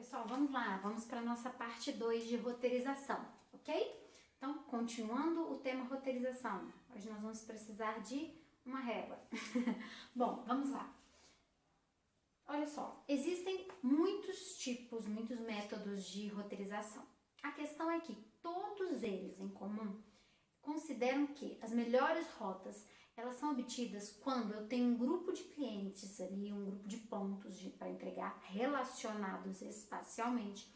Pessoal, vamos lá, vamos para a nossa parte 2 de roteirização, ok? Então, continuando o tema roteirização, hoje nós vamos precisar de uma régua. Bom, vamos lá. Olha só, existem muitos tipos, muitos métodos de roteirização. A questão é que todos eles em comum consideram que as melhores rotas elas são obtidas quando eu tenho um grupo de clientes ali, um grupo de pontos para entregar relacionados espacialmente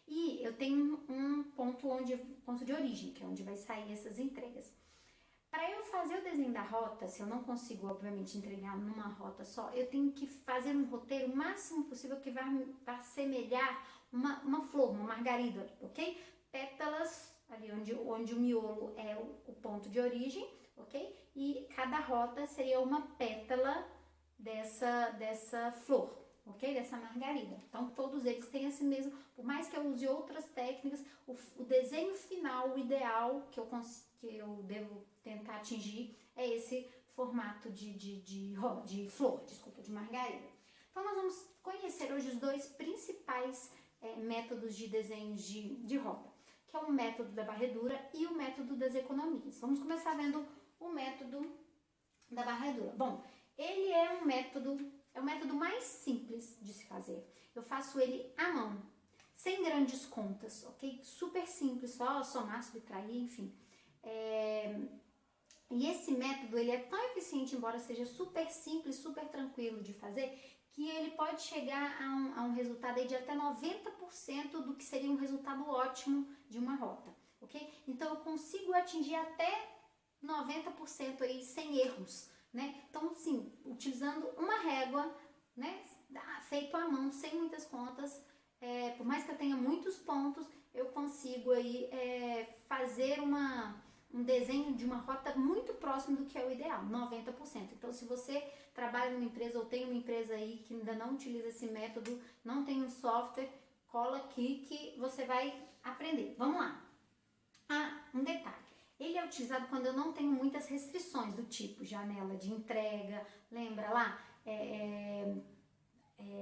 e eu tenho um ponto de origem, que é onde vai sair essas entregas. Para eu fazer o desenho da rota, se eu não consigo, obviamente, entregar numa rota só, eu tenho que fazer um roteiro o máximo possível que vai assemelhar uma flor, uma margarida, ok? Pétalas, ali onde o miolo é o ponto de origem, ok? E cada rota seria uma pétala dessa flor, ok? Dessa margarida. Então, todos eles têm esse mesmo, por mais que eu use outras técnicas, o desenho final, o ideal que eu devo tentar atingir é esse formato de flor, de margarida. Então, nós vamos conhecer hoje os dois principais métodos de desenhos de rota, que é o método da varredura e o método das economias. Vamos começar vendo o método da varredura. Bom, ele é o método mais simples de se fazer. Eu faço ele à mão, sem grandes contas, ok? Super simples, só somar, subtrair, enfim. E esse método, ele é tão eficiente, embora seja super simples, super tranquilo de fazer, que ele pode chegar a um resultado aí de até 90% do que seria um resultado ótimo de uma rota, ok? Então, eu consigo atingir até 90% aí sem erros, né? Então, assim, utilizando uma régua, né, feito à mão, sem muitas contas, por mais que eu tenha muitos pontos, eu consigo aí fazer um desenho de uma rota muito próximo do que é o ideal, 90%. Então, se você trabalha numa empresa ou tem uma empresa aí que ainda não utiliza esse método, não tem um software, cola aqui que você vai aprender. Vamos lá. Um detalhe. Ele é utilizado quando eu não tenho muitas restrições do tipo janela de entrega, lembra lá?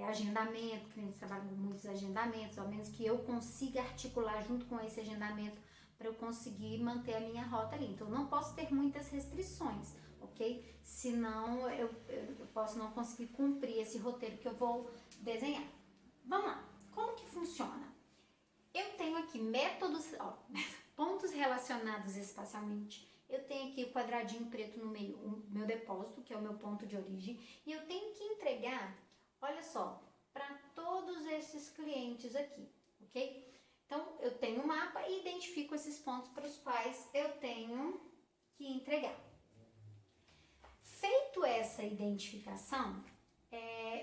Agendamento, clientes trabalham com muitos agendamentos, ao menos que eu consiga articular junto com esse agendamento para eu conseguir manter a minha rota ali. Então, eu não posso ter muitas restrições, ok? Senão, eu posso não conseguir cumprir esse roteiro que eu vou desenhar. Vamos lá. Como que funciona? Eu tenho aqui métodos, pontos relacionados espacialmente. Eu tenho aqui o quadradinho preto no meio, o meu depósito, que é o meu ponto de origem. E eu tenho que entregar, olha só, para todos esses clientes aqui, ok? Então, eu tenho um mapa e identifico esses pontos para os quais eu tenho que entregar. Feito essa identificação,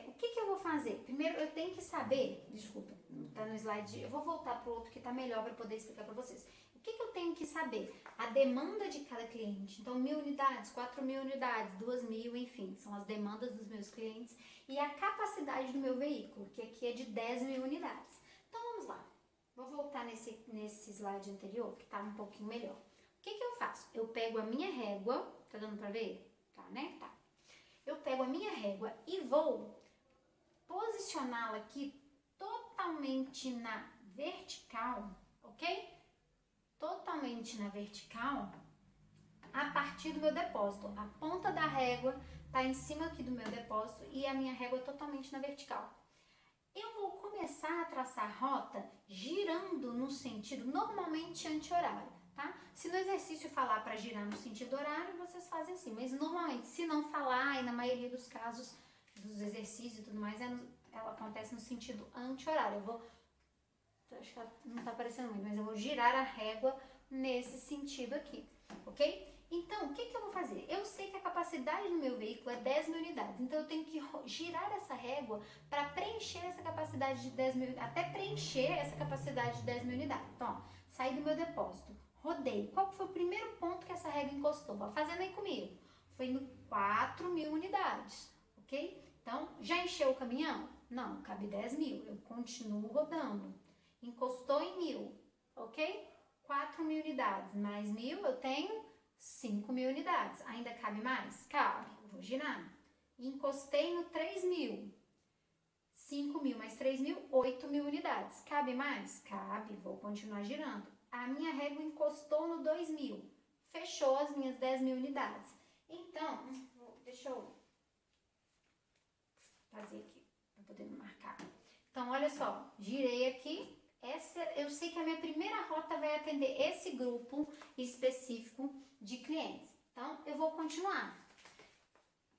o que eu vou fazer? Primeiro, eu tenho que saber, desculpa, não está no slide, eu vou voltar para o outro que está melhor para poder explicar para vocês. O que eu tenho que saber? A demanda de cada cliente. Então, 1.000 unidades, 4.000 unidades, 2.000, enfim, são as demandas dos meus clientes. E a capacidade do meu veículo, que aqui é de 10.000 unidades. Então, vamos lá. Vou voltar nesse slide anterior, que está um pouquinho melhor. O que eu faço? Eu pego a minha régua, tá dando para ver? Tá, né? Tá. Eu pego a minha régua e vou posicioná-la aqui totalmente na vertical, ok? Totalmente na vertical, a partir do meu depósito. A ponta da régua está em cima aqui do meu depósito e a minha régua totalmente na vertical. Eu vou começar a traçar rota girando no sentido normalmente anti-horário, tá? Se no exercício falar para girar no sentido horário, vocês fazem assim, mas normalmente, se não falar, e na maioria dos casos dos exercícios e tudo mais, ela acontece no sentido anti-horário. Eu vou, acho que não tá aparecendo muito, mas eu vou girar a régua nesse sentido aqui, ok? Então, o que eu vou fazer? Eu sei que a capacidade do meu veículo é 10.000 unidades, então eu tenho que girar essa régua para preencher essa capacidade de 10.000, até preencher essa capacidade de 10.000 unidades. Então, ó, saí do meu depósito, rodei. Qual foi o primeiro ponto que essa régua encostou? Vá fazendo aí comigo. Foi no 4.000 unidades, ok? Então, já encheu o caminhão? Não, cabe 10.000, eu continuo rodando. Encostou em 1.000, ok? 4.000 unidades, mais 1.000 eu tenho 5.000 unidades. Ainda cabe mais? Cabe. Vou girar. Encostei no 3.000. 5.000 mais 3.000, 8.000 unidades. unidades. Cabe mais? Cabe, vou continuar girando. A minha régua encostou no 2.000. Fechou as minhas 10.000 unidades. Então, deixa eu fazer aqui, para poder me marcar. Então, olha só, girei aqui. Eu sei que a minha primeira rota vai atender esse grupo específico de clientes. Então, eu vou continuar.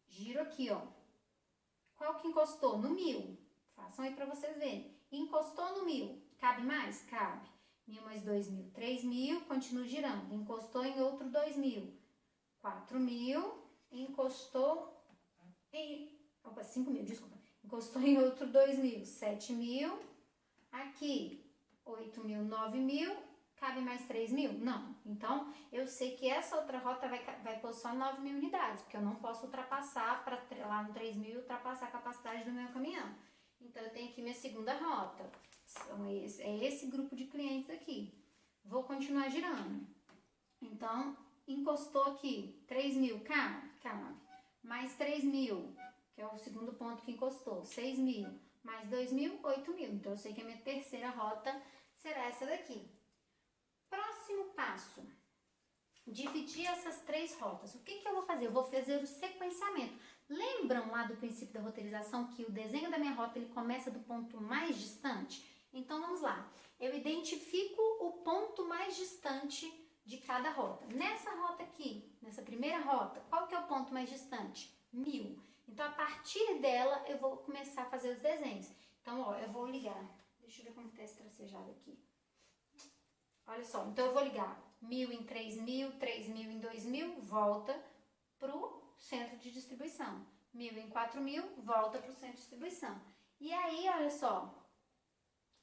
Giro aqui, ó. Qual que encostou? No 1.000. Façam aí para vocês verem. Encostou no 1.000. Cabe mais? Cabe. 1.000 mais 2.000. 3.000, continuo girando. Encostou em outro 2.000. 4.000. Encostou em... Opa, 5.000, desculpa. Encostou em outro 2.000. 7.000. Aqui, 8.000, 9.000. Cabe mais 3.000? Não. Então, eu sei que essa outra rota vai pôr só 9.000 unidades, porque eu não posso ultrapassar, lá no 3.000, ultrapassar a capacidade do meu caminhão. Então, eu tenho aqui minha segunda rota. É esse grupo de clientes aqui. Vou continuar girando. Então, encostou aqui, 3.000, cabe. Mais 3.000, que é o segundo ponto que encostou, 6.000. Mais 2.000, 8.000. Então, eu sei que a minha terceira rota será essa daqui. Próximo passo, dividir essas 3 rotas. O que eu vou fazer? Eu vou fazer o sequenciamento. Lembram lá do princípio da roteirização que o desenho da minha rota ele começa do ponto mais distante? Então vamos lá. Eu identifico o ponto mais distante de cada rota. Nessa rota aqui, nessa primeira rota, qual que é o ponto mais distante? 1.000. Então a partir dela eu vou começar a fazer os desenhos. Então, ó, eu vou ligar. Deixa eu ver como está esse tracejado aqui. Olha só, então eu vou ligar 1.000 em 3.000, 3.000 em 2.000, volta para o centro de distribuição. 1.000 em 4.000, volta para o centro de distribuição. E aí, olha só,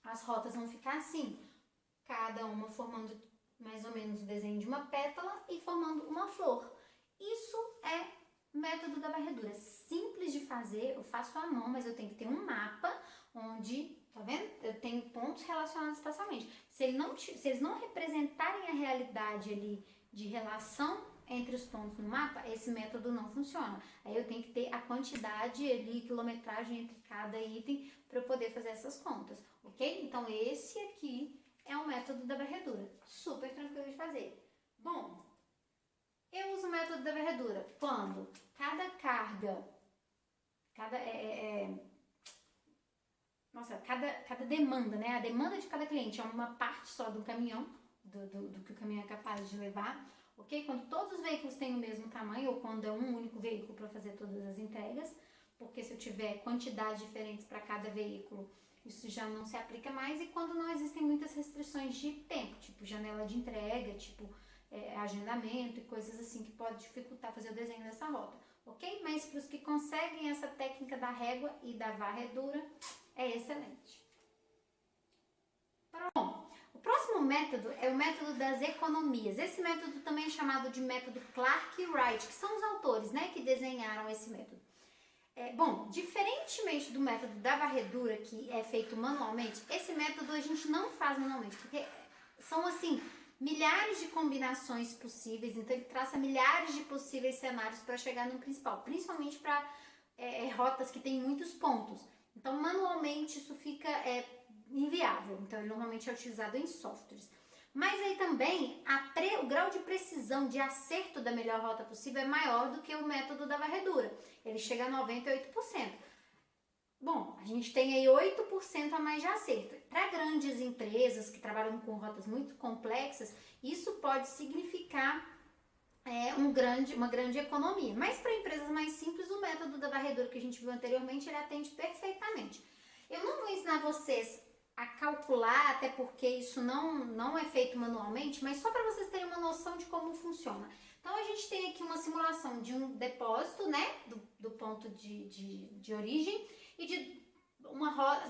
as rotas vão ficar assim, cada uma formando mais ou menos o desenho de uma pétala e formando uma flor. Isso é método da varredura. Simples de fazer, eu faço à mão, mas eu tenho que ter um mapa onde... Tá vendo? Eu tenho pontos relacionados espacialmente. Se eles não representarem a realidade ali de relação entre os pontos no mapa, esse método não funciona. Aí eu tenho que ter a quantidade ali, quilometragem entre cada item para eu poder fazer essas contas, ok? Então esse aqui é o método da varredura. Super tranquilo de fazer. Bom, eu uso o método da varredura quando cada carga, cada demanda, né? A demanda de cada cliente é uma parte só do caminhão, do que o caminhão é capaz de levar, ok? Quando todos os veículos têm o mesmo tamanho, ou quando é um único veículo para fazer todas as entregas, porque se eu tiver quantidades diferentes para cada veículo, isso já não se aplica mais, e quando não existem muitas restrições de tempo, tipo janela de entrega, tipo agendamento e coisas assim que pode dificultar fazer o desenho dessa rota, ok? Mas para os que conseguem essa técnica da régua e da varredura, é excelente. Bom, o próximo método é o método das economias. Esse método também é chamado de método Clark e Wright, que são os autores, né, que desenharam esse método. Bom, diferentemente do método da varredura, que é feito manualmente, esse método a gente não faz manualmente, porque são, assim, milhares de combinações possíveis, então ele traça milhares de possíveis cenários para chegar no principal, principalmente para rotas que têm muitos pontos. Então, manualmente, isso fica inviável. Então, ele normalmente é utilizado em softwares. Mas aí também, o grau de precisão de acerto da melhor rota possível é maior do que o método da varredura. Ele chega a 98%. Bom, a gente tem aí 8% a mais de acerto. Para grandes empresas que trabalham com rotas muito complexas, isso pode significar uma grande economia. Mas para empresas mais simples, o método da varredura que a gente viu anteriormente, ele atende perfeitamente. Eu não vou ensinar vocês a calcular, até porque isso não é feito manualmente, mas só para vocês terem uma noção de como funciona. Então, a gente tem aqui uma simulação de um depósito, né, do ponto de origem e de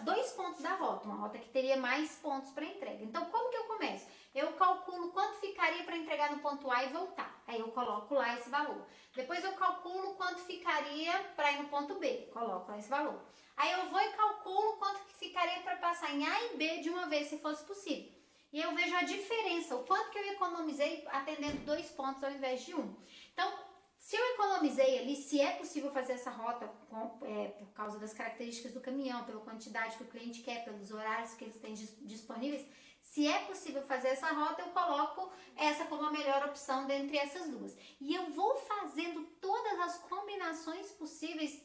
dois pontos da rota, uma rota que teria mais pontos para entrega. Então, como que eu começo? Eu calculo quanto ficaria para entregar no ponto A e voltar. Aí eu coloco lá esse valor. Depois eu calculo quanto ficaria para ir no ponto B. Coloco lá esse valor. Aí eu vou e calculo quanto que ficaria para passar em A e B de uma vez, se fosse possível. E eu vejo a diferença, o quanto que eu economizei atendendo 2 pontos ao invés de 1. Então, Se eu economizei ali, se é possível fazer essa rota por causa das características do caminhão, pela quantidade que o cliente quer, pelos horários que eles têm disponíveis, se é possível fazer essa rota, eu coloco essa como a melhor opção dentre essas duas. E eu vou fazendo todas as combinações possíveis,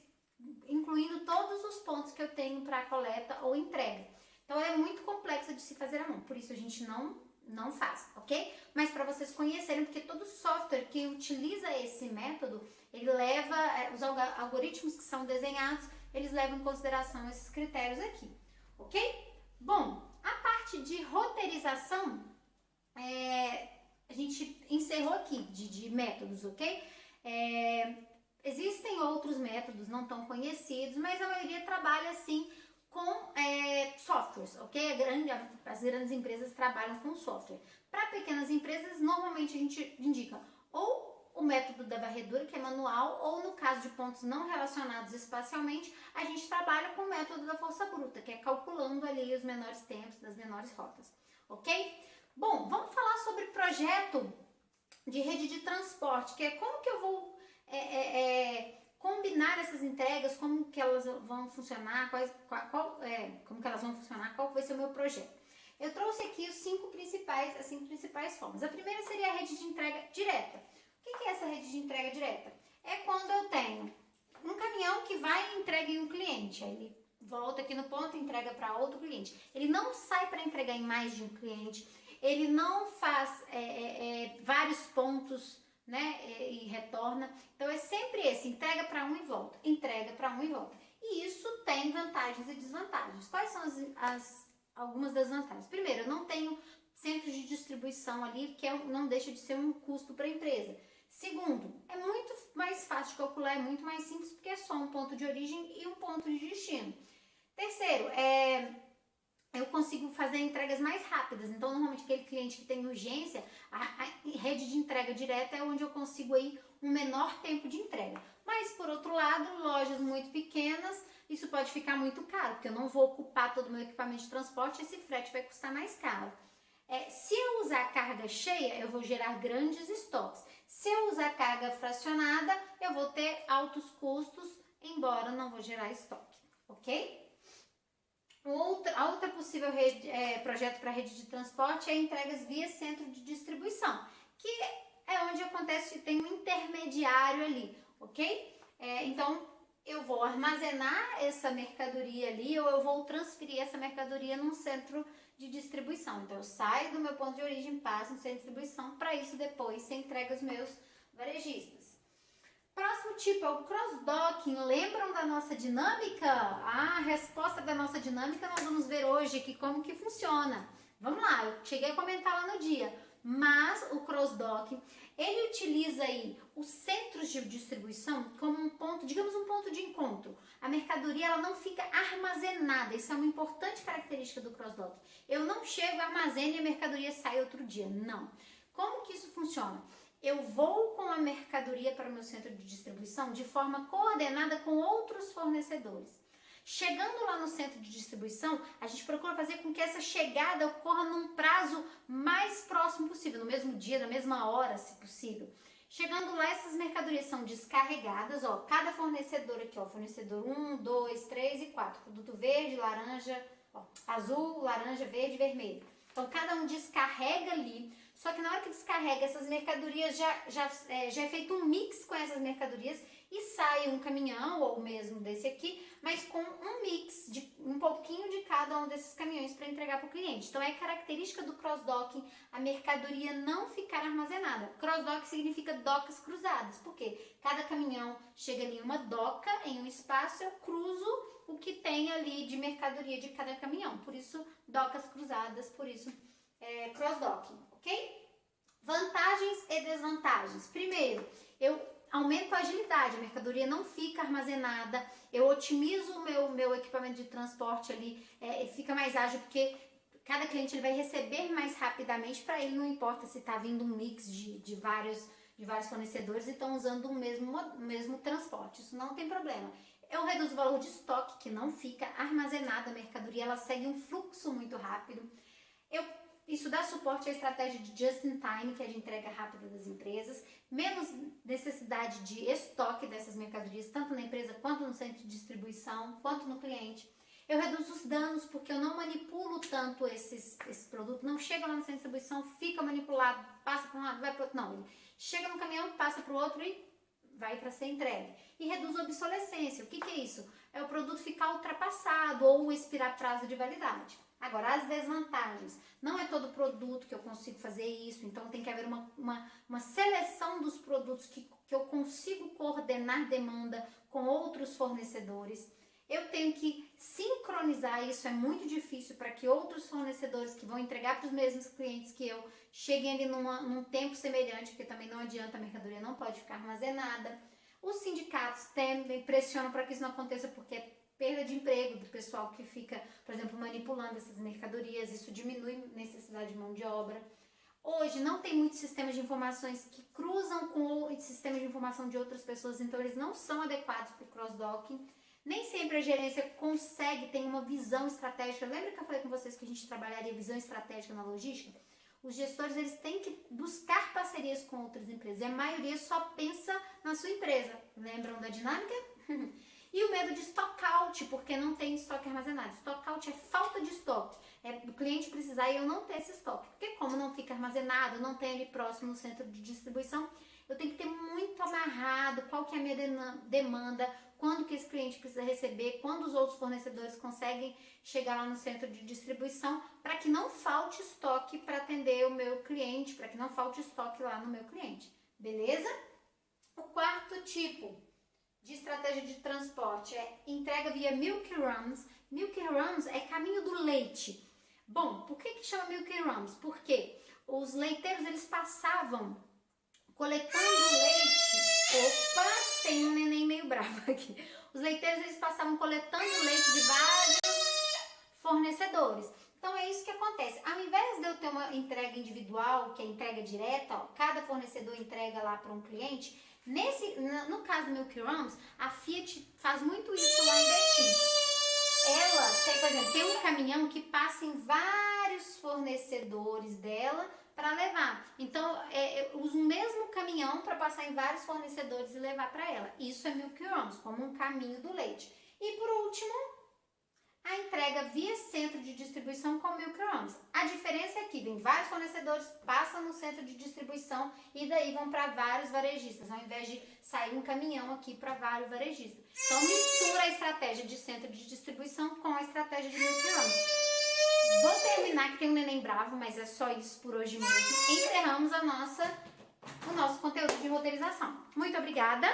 incluindo todos os pontos que eu tenho para coleta ou entrega. Então é muito complexo de se fazer à mão, por isso a gente não faz, ok? Mas para vocês conhecerem, porque todo software que utiliza esse método, ele leva, os algoritmos que são desenhados, eles levam em consideração esses critérios aqui, ok? Bom, a parte de roteirização, a gente encerrou aqui de métodos, ok? Existem outros métodos não tão conhecidos, mas a maioria trabalha assim com softwares, ok? As grandes empresas trabalham com software. Para pequenas empresas, normalmente a gente indica ou o método da varredura, que é manual, ou no caso de pontos não relacionados espacialmente, a gente trabalha com o método da força bruta, que é calculando ali os menores tempos das menores rotas, ok? Bom, vamos falar sobre projeto de rede de transporte, que é como que eu vou combinar essas entregas, como que elas vão funcionar, como que elas vão funcionar, qual vai ser o meu projeto. Eu trouxe aqui as cinco principais formas. A primeira seria a rede de entrega direta. O que é essa rede de entrega direta? É quando eu tenho um caminhão que vai e entrega em um cliente, aí ele volta aqui no ponto e entrega para outro cliente. Ele não sai para entregar em mais de um cliente, ele não faz vários pontos, né, e retorna. Então é sempre esse, entrega para um e volta, entrega para um e volta. E isso tem vantagens e desvantagens. Quais são algumas das vantagens? Primeiro, eu não tenho centros de distribuição ali, que não deixa de ser um custo para a empresa. Segundo, é muito mais fácil de calcular, é muito mais simples, porque é só um ponto de origem e um ponto de destino. Terceiro, eu consigo fazer entregas mais rápidas. Então, normalmente, aquele cliente que tem urgência, a rede de entrega direta é onde eu consigo aí um menor tempo de entrega. Mas, por outro lado, lojas muito pequenas, isso pode ficar muito caro, porque eu não vou ocupar todo o meu equipamento de transporte, esse frete vai custar mais caro. Se eu usar carga cheia, eu vou gerar grandes estoques. Se eu usar carga fracionada, eu vou ter altos custos, embora não vou gerar estoque, ok? A outra possível projeto para rede de transporte é entregas via centro de distribuição, que é onde acontece, tem um intermediário ali, ok? Então, eu vou armazenar essa mercadoria ali ou eu vou transferir essa mercadoria num centro de distribuição. Então, eu saio do meu ponto de origem, passo no centro de distribuição, para isso depois ser entregue aos meus varejistas. Próximo tipo é o cross-docking. Lembram da nossa dinâmica? A resposta da nossa dinâmica nós vamos ver hoje aqui como que funciona. Vamos lá, eu cheguei a comentar lá no dia. Mas o cross-docking, ele utiliza aí os centros de distribuição como um ponto, digamos um ponto de encontro. A mercadoria ela não fica armazenada, isso é uma importante característica do cross-docking. Eu não chego, armazeno e a mercadoria sai outro dia, não. Como que isso funciona? Eu vou com a mercadoria para o meu centro de distribuição de forma coordenada com outros fornecedores. Chegando lá no centro de distribuição, a gente procura fazer com que essa chegada ocorra num prazo mais próximo possível, no mesmo dia, na mesma hora, se possível. Chegando lá, essas mercadorias são descarregadas, ó, cada fornecedor aqui, ó, fornecedor 1, 2, 3 e 4, produto verde, laranja, ó, azul, laranja, verde, vermelho. Então, cada um descarrega ali, só que na hora que descarrega essas mercadorias, já é feito um mix com essas mercadorias e sai um caminhão, ou mesmo desse aqui, mas com um mix, de um pouquinho de cada um desses caminhões para entregar para o cliente. Então, é característica do cross-docking a mercadoria não ficar armazenada. Cross-dock significa docas cruzadas, porque cada caminhão chega ali em uma doca, em um espaço, eu cruzo o que tem ali de mercadoria de cada caminhão. Por isso, docas cruzadas, por isso, cross-docking, ok? Vantagens e desvantagens. Primeiro, eu aumento a agilidade, a mercadoria não fica armazenada, eu otimizo o meu equipamento de transporte ali, fica mais ágil, porque cada cliente ele vai receber mais rapidamente, para ele não importa se está vindo um mix de vários fornecedores e estão usando o mesmo transporte, isso não tem problema. Eu reduzo o valor de estoque, que não fica armazenada a mercadoria, ela segue um fluxo muito rápido. Eu isso dá suporte à estratégia de just in time, que é de entrega rápida das empresas, menos necessidade de estoque dessas mercadorias, tanto na empresa quanto no centro de distribuição, quanto no cliente. Eu reduzo os danos porque eu não manipulo tanto esse produto, não chega lá no centro de distribuição, fica manipulado, passa para um lado, vai para o outro, não. Ele chega no caminhão, passa para o outro e vai para ser entregue. E reduz a obsolescência. O que é isso? É o produto ficar ultrapassado ou expirar prazo de validade. Agora, as desvantagens. Não é todo produto que eu consigo fazer isso, então tem que haver uma seleção dos produtos que eu consigo coordenar demanda com outros fornecedores. Eu tenho que sincronizar isso, é muito difícil para que outros fornecedores que vão entregar para os mesmos clientes que eu cheguem ali num tempo semelhante, porque também não adianta, a mercadoria não pode ficar armazenada. Os sindicatos também pressionam para que isso não aconteça, porque é perda de emprego do pessoal que fica, por exemplo, manipulando essas mercadorias, isso diminui a necessidade de mão de obra. Hoje não tem muitos sistemas de informações que cruzam com sistemas de informação de outras pessoas, então eles não são adequados para o cross-docking. Nem sempre a gerência consegue ter uma visão estratégica. Lembra que eu falei com vocês que a gente trabalharia visão estratégica na logística? Os gestores eles têm que buscar parcerias com outras empresas e a maioria só pensa na sua empresa. Lembram da dinâmica? E o medo de stock out, porque não tem estoque armazenado. Stock out é falta de estoque. É o cliente precisar e eu não ter esse estoque. Porque como não fica armazenado, não tem ali próximo no centro de distribuição, eu tenho que ter muito amarrado qual que é a minha demanda, quando que esse cliente precisa receber, quando os outros fornecedores conseguem chegar lá no centro de distribuição, para que não falte estoque para atender o meu cliente, para que não falte estoque lá no meu cliente. Beleza? O quarto tipo de estratégia de transporte é entrega via milk runs. Milk runs é caminho do leite. Bom, por que chama milk runs? Porque os leiteiros eles passavam coletando leite. Opa, tem um neném meio bravo aqui. Os leiteiros eles passavam coletando leite de vários fornecedores. Então é isso que acontece. Ao invés de eu ter uma entrega individual, que é entrega direta, ó, cada fornecedor entrega lá para um cliente. No caso do Milk Runs, a Fiat faz muito isso lá em Betim. Ela tem, por exemplo, tem um caminhão que passa em vários fornecedores dela para levar. Então, eu uso o mesmo caminhão para passar em vários fornecedores e levar para ela. Isso é Milk Runs, como um caminho do leite. E por último, a entrega via centro de distribuição com Milk Runs. A diferença é que vem vários fornecedores, passam no centro de distribuição e daí vão para vários varejistas, ao invés de sair um caminhão aqui para vários varejistas. Então mistura a estratégia de centro de distribuição com a estratégia de Milk Runs. Vou terminar que tem um neném bravo, mas é só isso por hoje mesmo. Encerramos o nosso conteúdo de roteirização. Muito obrigada!